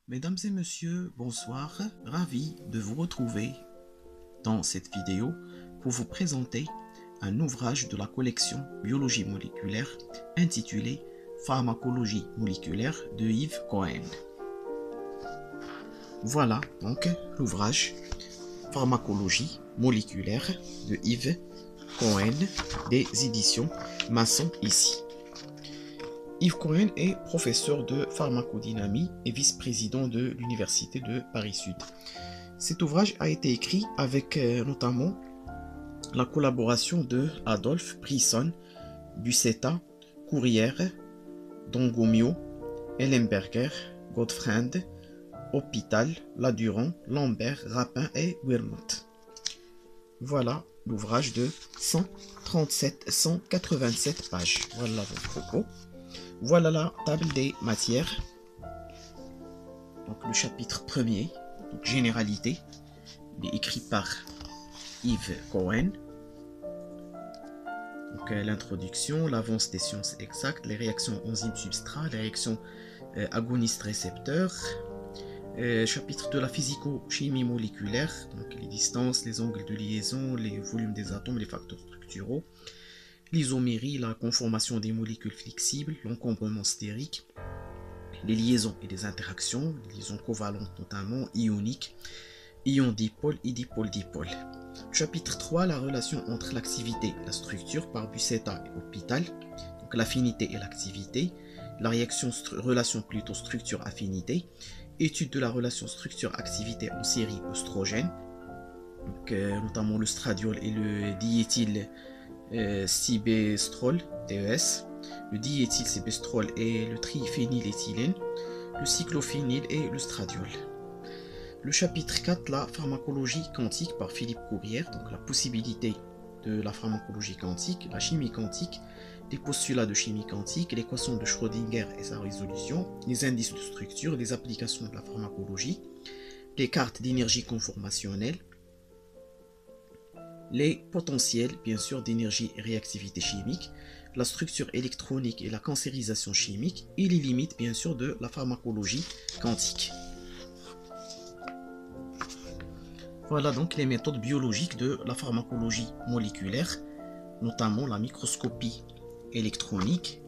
Mesdames et messieurs, bonsoir, ravi de vous retrouver dans cette vidéo pour vous présenter un ouvrage de la collection Biologie moléculaire intitulé Pharmacologie moléculaire de Yves Cohen. Voilà donc l'ouvrage Pharmacologie moléculaire de Yves Cohen des éditions Masson ici. Yves Cohen est professeur de pharmacodynamie et vice-président de l'Université de Paris-Sud. Cet ouvrage a été écrit avec notamment la collaboration de Adolphe Brisson, Buceta, Courrière, Dongomio, Ellenberger, Gottfried, Hôpital, Ladurand, Lambert, Rapin et Wermuth. Voilà l'ouvrage de 187 pages. Voilà vos propos. Voilà la table des matières. Donc le chapitre premier, donc généralité, il est écrit par Yves Cohen. Donc l'introduction, l'avance des sciences exactes, les réactions enzymes-substrat, les réactions agonistes-récepteurs. Chapitre de la physico-chimie moléculaire, donc les distances, les angles de liaison, les volumes des atomes, les facteurs structuraux. L'isomérie, la conformation des molécules flexibles, l'encombrement stérique, les liaisons et les interactions, les liaisons covalentes notamment, ioniques, ions dipôle et dipôle-dipôle. Chapitre 3, la relation entre l'activité et la structure par Buceta et Hôpital, donc l'affinité et l'activité, la relation plutôt structure-affinité, étude de la relation structure-activité en série oestrogène, donc, notamment le stradiol et le diéthyl cibestrol, DES, le diéthylcibestrol et le triphényléthylène, le cyclophényl et le stradiol. Le chapitre 4, la pharmacologie quantique par Philippe Courrière, donc la possibilité de la pharmacologie quantique, la chimie quantique, les postulats de chimie quantique, l'équation de Schrödinger et sa résolution, les indices de structure, les applications de la pharmacologie, les cartes d'énergie conformationnelle, les potentiels, bien sûr, d'énergie et réactivité chimique, la structure électronique et la cancérisation chimique, et les limites, bien sûr, de la pharmacologie quantique. Voilà donc les méthodes biologiques de la pharmacologie moléculaire, notamment la microscopie électronique,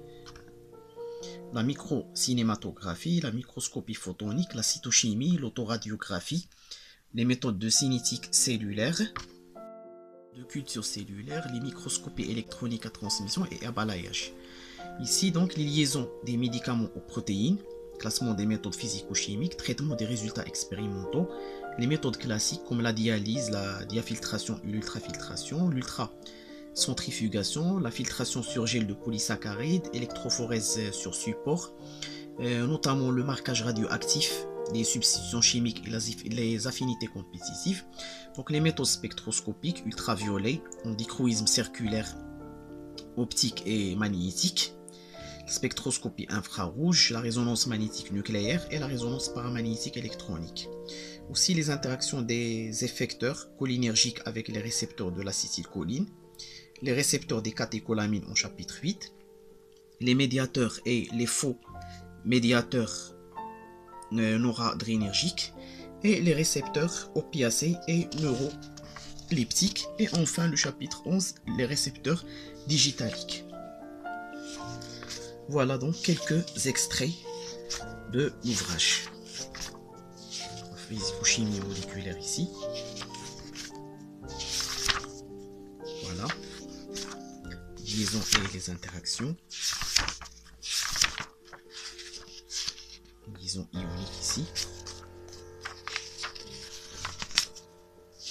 la microcinématographie, la microscopie photonique, la cytochimie, l'autoradiographie, les méthodes de cinétique cellulaire, de culture cellulaire, les microscopies électroniques à transmission et à balayage. Ici donc les liaisons des médicaments aux protéines, classement des méthodes physico-chimiques, traitement des résultats expérimentaux, les méthodes classiques comme la dialyse, la diafiltration et l'ultrafiltration, l'ultracentrifugation, la filtration sur gel de polysaccharides, électrophorèse sur support, notamment le marquage radioactif, les substitutions chimiques et les affinités compétitives, donc les méthodes spectroscopiques, ultraviolet, en dichroïsme circulaire, optique et magnétique, spectroscopie infrarouge, la résonance magnétique nucléaire et la résonance paramagnétique électronique. Aussi les interactions des effecteurs cholinergiques avec les récepteurs de l'acétylcholine, les récepteurs des catécholamines en chapitre 8, les médiateurs et les faux médiateurs noradrénergiques et les récepteurs opiacés et neuroleptiques, et enfin le chapitre 11, les récepteurs digitaliques. Voilà donc quelques extraits de l'ouvrage. Physico-chimie moléculaire ici. Voilà. Liaison et les interactions. Liaison ionique ici.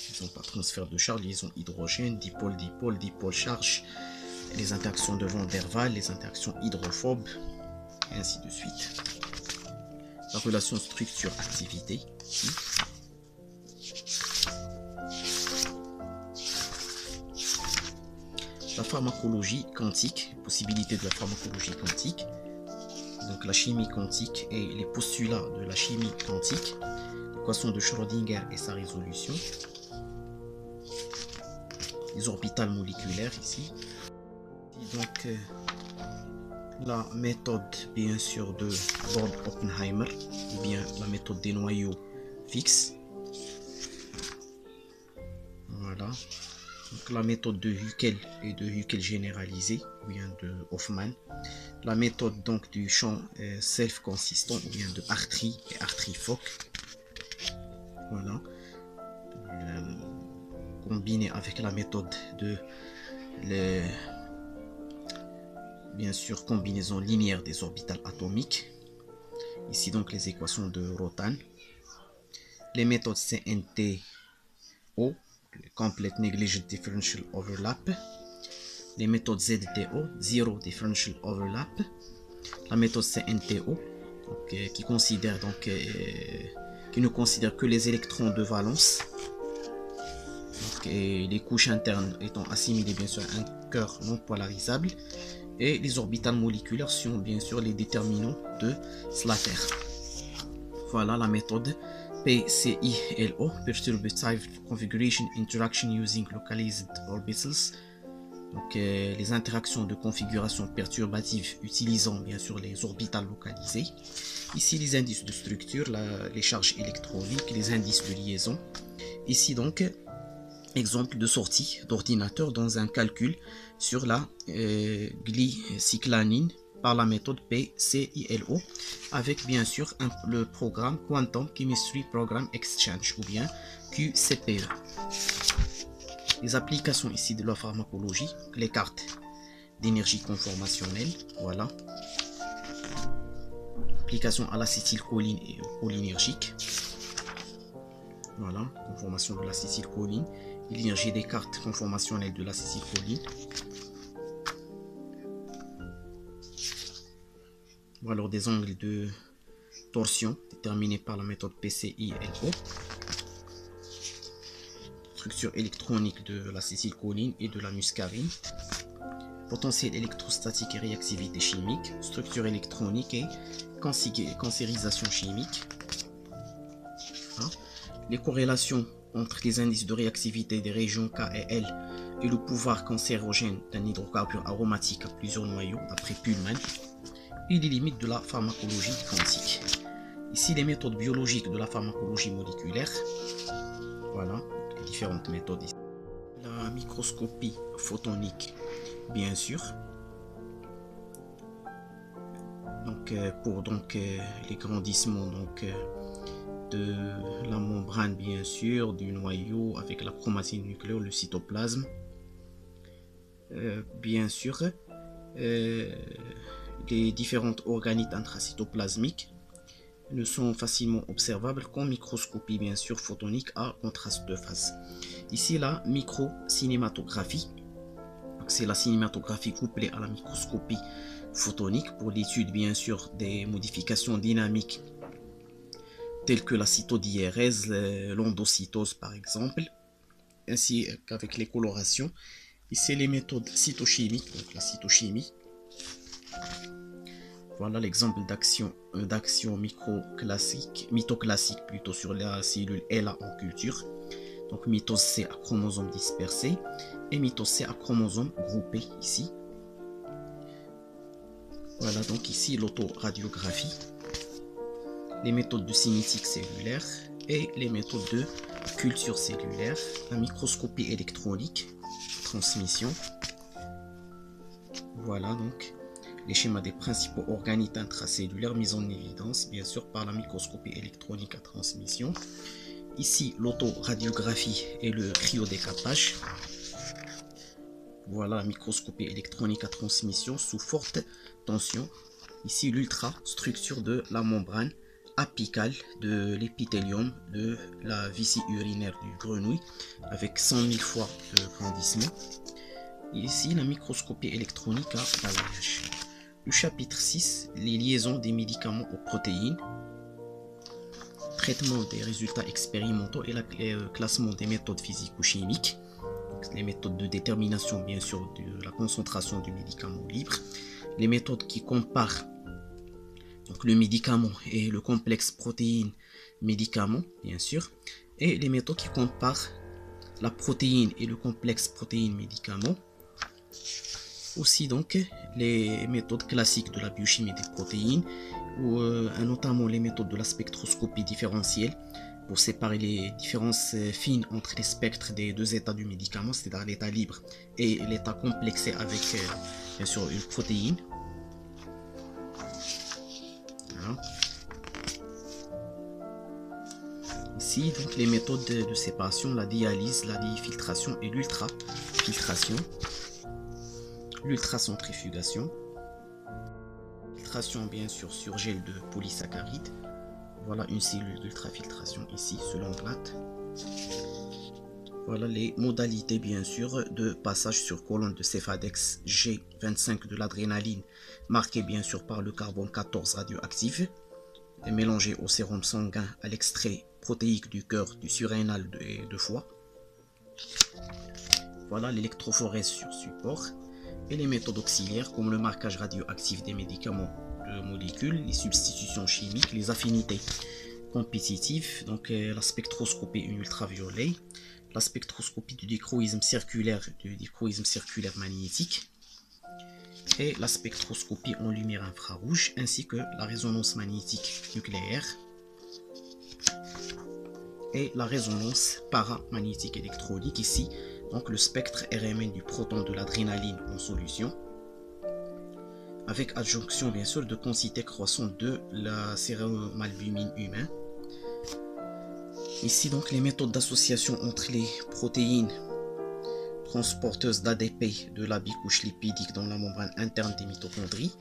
Liaison par transfert de charge, liaison hydrogène, dipôle, dipôle, dipôle charge, les interactions de Van der Waals, les interactions hydrophobes, et ainsi de suite. La relation structure-activité ici. La pharmacologie quantique, possibilité de la pharmacologie quantique, donc la chimie quantique et les postulats de la chimie quantique, l'équation de Schrödinger et sa résolution, les orbitales moléculaires ici, donc la méthode bien sûr de Borde-Oppenheimer, ou bien la méthode des noyaux fixes. Voilà. Donc, la méthode de Huckel et de Huckel généralisé, ou bien de Hoffman. La méthode donc du champ self-consistant, ou bien de Hartree et Hartree-Fock. Voilà. Combiné avec la méthode de bien sûr combinaison linéaire des orbitales atomiques. Ici donc les équations de Rotan. Les méthodes CNTO, Complete Negligent Differential Overlap. Les méthodes ZTO, Zero Differential Overlap. La méthode CNTO, donc, qui ne considère que les électrons de valence. Donc, et les couches internes étant assimilées bien sûr à un cœur non polarisable. Et les orbitales moléculaires sont bien sûr les déterminants de Slater. Voilà la méthode PCILO, Perturbative Configuration Interaction Using Localized Orbitals. Donc les interactions de configuration perturbative utilisant bien sûr les orbitales localisées. Ici les indices de structure, les charges électroniques, les indices de liaison. Ici donc exemple de sortie d'ordinateur dans un calcul sur la glycyclanine par la méthode PCILO avec bien sûr le programme Quantum Chemistry Program Exchange ou bien QCPE. Les applications ici de la pharmacologie, les cartes d'énergie conformationnelle, voilà. Application à l'acétylcholine et cholinergique. Voilà, conformation de l'acétylcholine. L'énergie des cartes conformationnelles de l'acétylcholine. Voilà alors des angles de torsion déterminés par la méthode PCILO. Structure électronique de l'acétylcholine et de la muscarine. Potentiel électrostatique et réactivité chimique. Structure électronique et cancérisation chimique. Hein? Les corrélations entre les indices de réactivité des régions K et L et le pouvoir cancérogène d'un hydrocarbure aromatique à plusieurs noyaux d'après Pullman, et les limites de la pharmacologie quantique. Ici les méthodes biologiques de la pharmacologie moléculaire, voilà les différentes méthodes ici. La microscopie photonique bien sûr, donc pour les grandissements de la membrane bien sûr, du noyau avec la chromatine nucléaire, le cytoplasme. Bien sûr, les différentes organites intracytoplasmiques ne sont facilement observables qu'en microscopie bien sûr photonique à contraste de phase. Ici la microcinématographie, c'est la cinématographie couplée à la microscopie photonique pour l'étude bien sûr des modifications dynamiques telles que la cytodiérèse, l'endocytose par exemple, ainsi qu'avec les colorations. Ici les méthodes cytochimiques, donc la cytochimie. Voilà l'exemple d'action mitoclassique plutôt sur la cellule LA en culture. Donc mitose C à chromosome dispersé et mitose C à chromosome groupé ici. Voilà donc ici l'autoradiographie, les méthodes de cinétique cellulaire et les méthodes de culture cellulaire, la microscopie électronique, transmission. Voilà donc les schémas des principaux organites intracellulaires mis en évidence bien sûr par la microscopie électronique à transmission. Ici l'autoradiographie et le cryodécapage. Voilà la microscopie électronique à transmission sous forte tension. Ici l'ultrastructure de la membrane apicale de l'épithélium de la vessie urinaire du grenouille avec 100 000 fois de grandissement. Ici la microscopie électronique à balayage. Le chapitre 6, les liaisons des médicaments aux protéines, traitement des résultats expérimentaux et le classement des méthodes physico-chimiques, les méthodes de détermination bien sûr de la concentration du médicament libre, les méthodes qui comparent donc le médicament et le complexe protéine-médicament bien sûr, et les méthodes qui comparent la protéine et le complexe protéine-médicament. Aussi donc les méthodes classiques de la biochimie des protéines, ou notamment les méthodes de la spectroscopie différentielle pour séparer les différences fines entre les spectres des deux états du médicament, c'est-à-dire l'état libre et l'état complexé avec bien sûr une protéine. Voilà. Ici, donc les méthodes de séparation, la dialyse, la difiltration et l'ultrafiltration, l'ultracentrifugation, filtration bien sûr sur gel de polysaccharides. Voilà une cellule d'ultrafiltration ici selon Glatt. Voilà les modalités bien sûr de passage sur colonne de Cefadex G25 de l'adrénaline, marquée bien sûr par le carbone 14 radioactif, et mélangé au sérum sanguin à l'extrait protéique du cœur, du surrénal et de foie. Voilà l'électrophorèse sur support et les méthodes auxiliaires comme le marquage radioactif des médicaments de molécules, les substitutions chimiques, les affinités compétitives, donc la spectroscopie en ultraviolet, la spectroscopie du dichroïsme circulaire magnétique et la spectroscopie en lumière infrarouge, ainsi que la résonance magnétique nucléaire et la résonance paramagnétique électronique. Ici donc le spectre RMN du proton de l'adrénaline en solution, avec adjonction bien sûr de quantité croissante de la séromalbumine humain. Ici donc les méthodes d'association entre les protéines transporteuses d'ADP de la bicouche lipidique dans la membrane interne des mitochondries.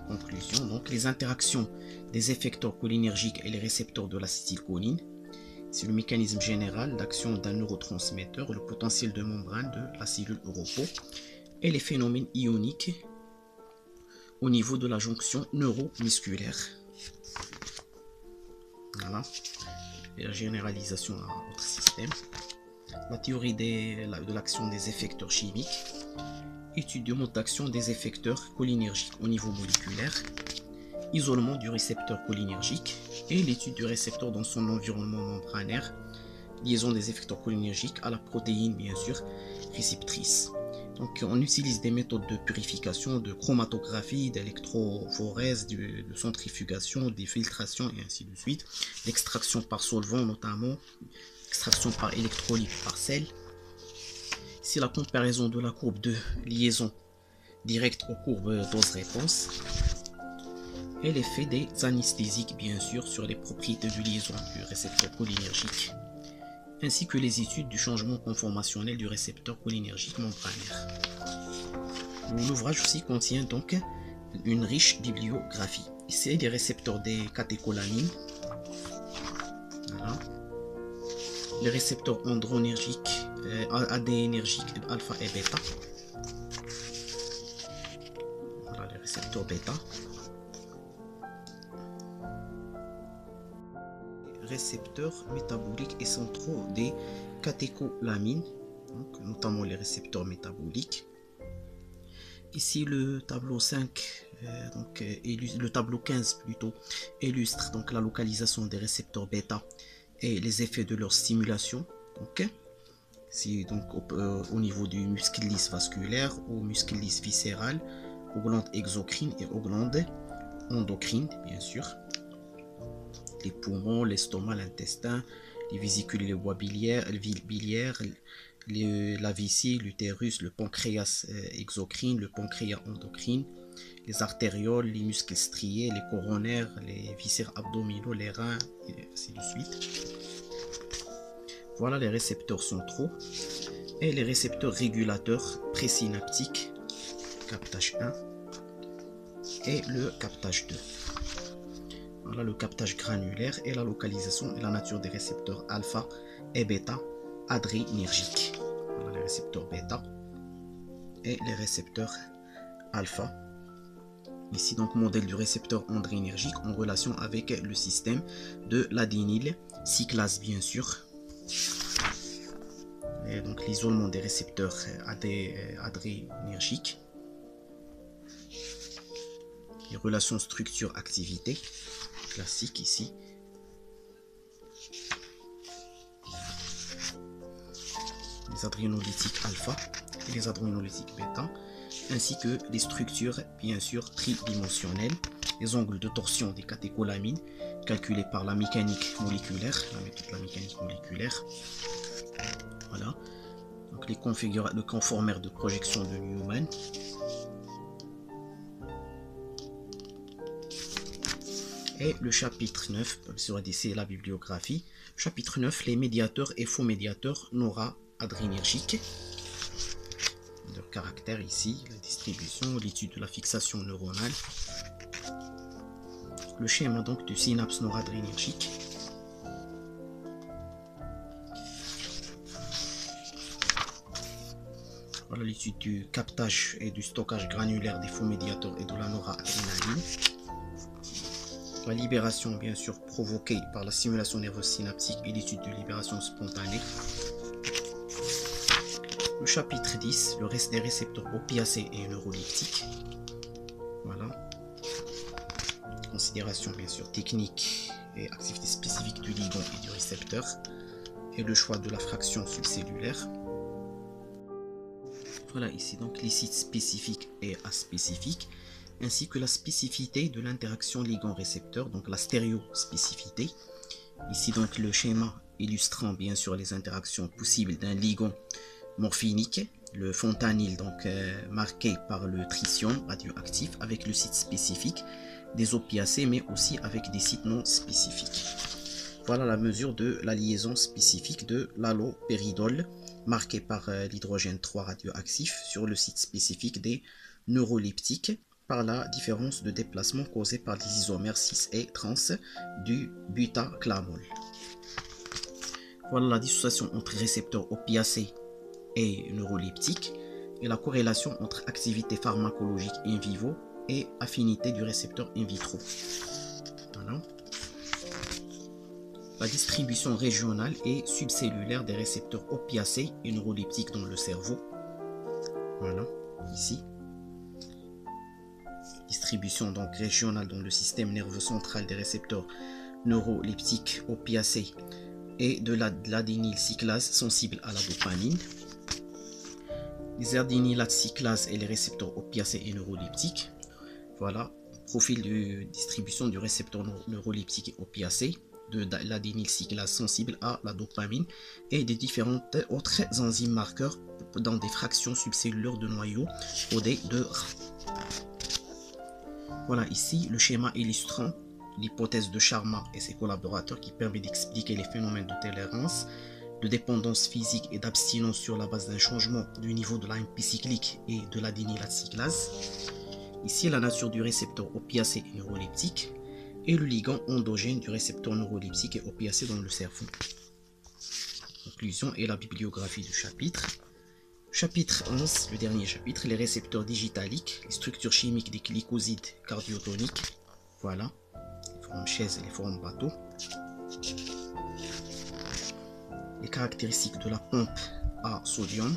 Conclusion, donc les interactions des effecteurs cholinergiques et les récepteurs de l'acétylcholine. C'est le mécanisme général d'action d'un neurotransmetteur, le potentiel de membrane de la cellule repos et les phénomènes ioniques au niveau de la jonction neuromusculaire. Voilà, et la généralisation à notre système. La théorie de l'action des effecteurs chimiques, étude du mode d'action des effecteurs cholinergiques au niveau moléculaire, isolement du récepteur cholinergique et l'étude du récepteur dans son environnement membranaire, liaison des effecteurs cholinergiques à la protéine bien sûr réceptrice. Donc on utilise des méthodes de purification, de chromatographie, d'électrophorèse, de centrifugation, des filtrations et ainsi de suite, l'extraction par solvant notamment, extraction par électrolyte par sel. Ici la comparaison de la courbe de liaison directe aux courbes dose-réponse et l'effet des anesthésiques bien sûr sur les propriétés de liaison du récepteur cholinergique, ainsi que les études du changement conformationnel du récepteur cholinergique membranaire. L'ouvrage aussi contient donc une riche bibliographie. Ici les récepteurs des catécholamines, voilà. Les récepteurs adrénergiques, adénergiques alpha et bêta, voilà les récepteurs bêta. Récepteurs métaboliques et centraux des catécholamines, donc notamment les récepteurs métaboliques. Ici le tableau 5, le tableau 15 plutôt, illustre donc la localisation des récepteurs bêta et les effets de leur stimulation. C'est donc au niveau du muscle lisse vasculaire, au muscle lisse viscéral, aux glandes exocrines et aux glandes endocrines bien sûr. Les poumons, l'estomac, l'intestin, les vésicules et les voies biliaires, la vessie, l'utérus, le pancréas exocrine, le pancréas endocrine, les artérioles, les muscles striés, les coronaires, les viscères abdominaux, les reins, et ainsi de suite. Voilà les récepteurs centraux et les récepteurs régulateurs présynaptiques, captage 1 et le captage 2. Voilà le captage granulaire et la localisation et la nature des récepteurs alpha et bêta adrénergiques. Voilà les récepteurs bêta et les récepteurs alpha. Ici donc modèle du récepteur adrénergique en relation avec le système de l'adényle cyclase bien sûr. Et donc l'isolement des récepteurs adrénergiques. Les relations structure-activité classique ici. Les adrénolytiques alpha et les adrénolytiques bêta, ainsi que les structures bien sûr tridimensionnelles, les angles de torsion des catécholamines calculés par la mécanique moléculaire, la méthode de la mécanique moléculaire. Voilà, donc le conformère de projection de Newman. Et le chapitre 9, sur ADC, la bibliographie. Chapitre 9, les médiateurs et faux médiateurs noradrénergiques. Leur caractère ici, la distribution, l'étude de la fixation neuronale. Le schéma donc du synapse noradrénergique. Voilà l'étude du captage et du stockage granulaire des faux médiateurs et de la noradrénaline. La libération bien sûr provoquée par la stimulation nerveuse synaptique et l'étude de libération spontanée. Le chapitre 10, le reste des récepteurs opiacés et neuroleptiques. Voilà. Considération bien sûr technique et activité spécifique du ligand et du récepteur. Et le choix de la fraction subcellulaire. Voilà ici donc les sites spécifiques et aspécifiques, ainsi que la spécificité de l'interaction ligand-récepteur, donc la stéréospécificité. Ici donc le schéma illustrant bien sûr les interactions possibles d'un ligand morphinique, le fontanyle donc marqué par le tritium radioactif avec le site spécifique des opiacés, mais aussi avec des sites non spécifiques. Voilà la mesure de la liaison spécifique de l'allopéridol marqué par l'hydrogène 3 radioactif sur le site spécifique des neuroleptiques par la différence de déplacement causée par les isomères 6 et trans du butaclamol. Voilà la dissociation entre récepteurs opiacés et neuroleptiques et la corrélation entre activité pharmacologique in vivo et affinité du récepteur in vitro. Voilà. La distribution régionale et subcellulaire des récepteurs opiacés et neuroleptiques dans le cerveau. Voilà, ici. Distribution donc régionale dans le système nerveux central des récepteurs neuroleptiques opiacés et de l'adénylcyclase sensible à la dopamine. Les adénylates cyclases et les récepteurs opiacés et neuroleptiques. Voilà, profil de distribution du récepteur neuroleptique et opiacé, de l'adénylcyclase sensible à la dopamine et des différentes autres enzymes marqueurs dans des fractions subcellulaires de noyaux codés de RA. Voilà ici le schéma illustrant l'hypothèse de Sharma et ses collaborateurs qui permet d'expliquer les phénomènes de tolérance, de dépendance physique et d'abstinence sur la base d'un changement du niveau de l'AMP cyclique et de l'adénylate cyclase. Ici la nature du récepteur opiacé et neuroleptique et le ligand endogène du récepteur neuroleptique et opiacé dans le cerveau. Conclusion et la bibliographie du chapitre. Chapitre 11, le dernier chapitre, les récepteurs digitaliques, les structures chimiques des glycosides cardiotoniques. Voilà, les formes chaise et les formes bateau. Les caractéristiques de la pompe à sodium.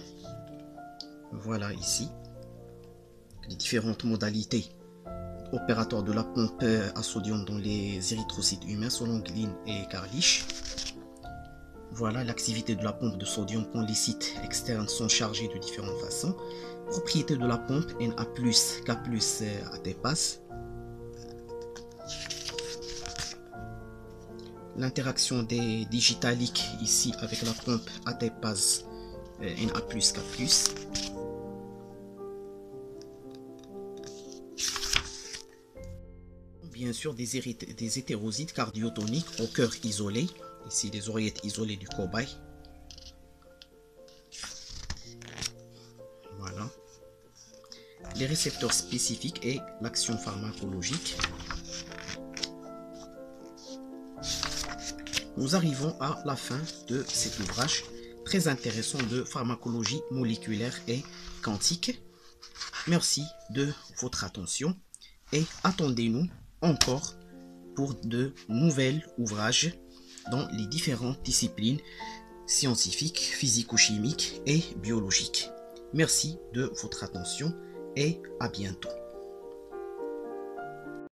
Voilà ici. Les différentes modalités opératoires de la pompe à sodium dans les érythrocytes humains selon Glynn et Karlich. Voilà l'activité de la pompe de sodium quand les sites externes sont chargés de différentes façons. Propriété de la pompe Na+, K+, ATPase. L'interaction des digitaliques ici avec la pompe ATPase Na+, K+. Bien sûr des hétérosides cardiotoniques au cœur isolé. Ici les oreillettes isolées du cobaye. Voilà. Les récepteurs spécifiques et l'action pharmacologique. Nous arrivons à la fin de cet ouvrage très intéressant de pharmacologie moléculaire et quantique. Merci de votre attention et attendez-nous encore pour de nouveaux ouvrages dans les différentes disciplines scientifiques, physico-chimiques et biologiques. Merci de votre attention et à bientôt.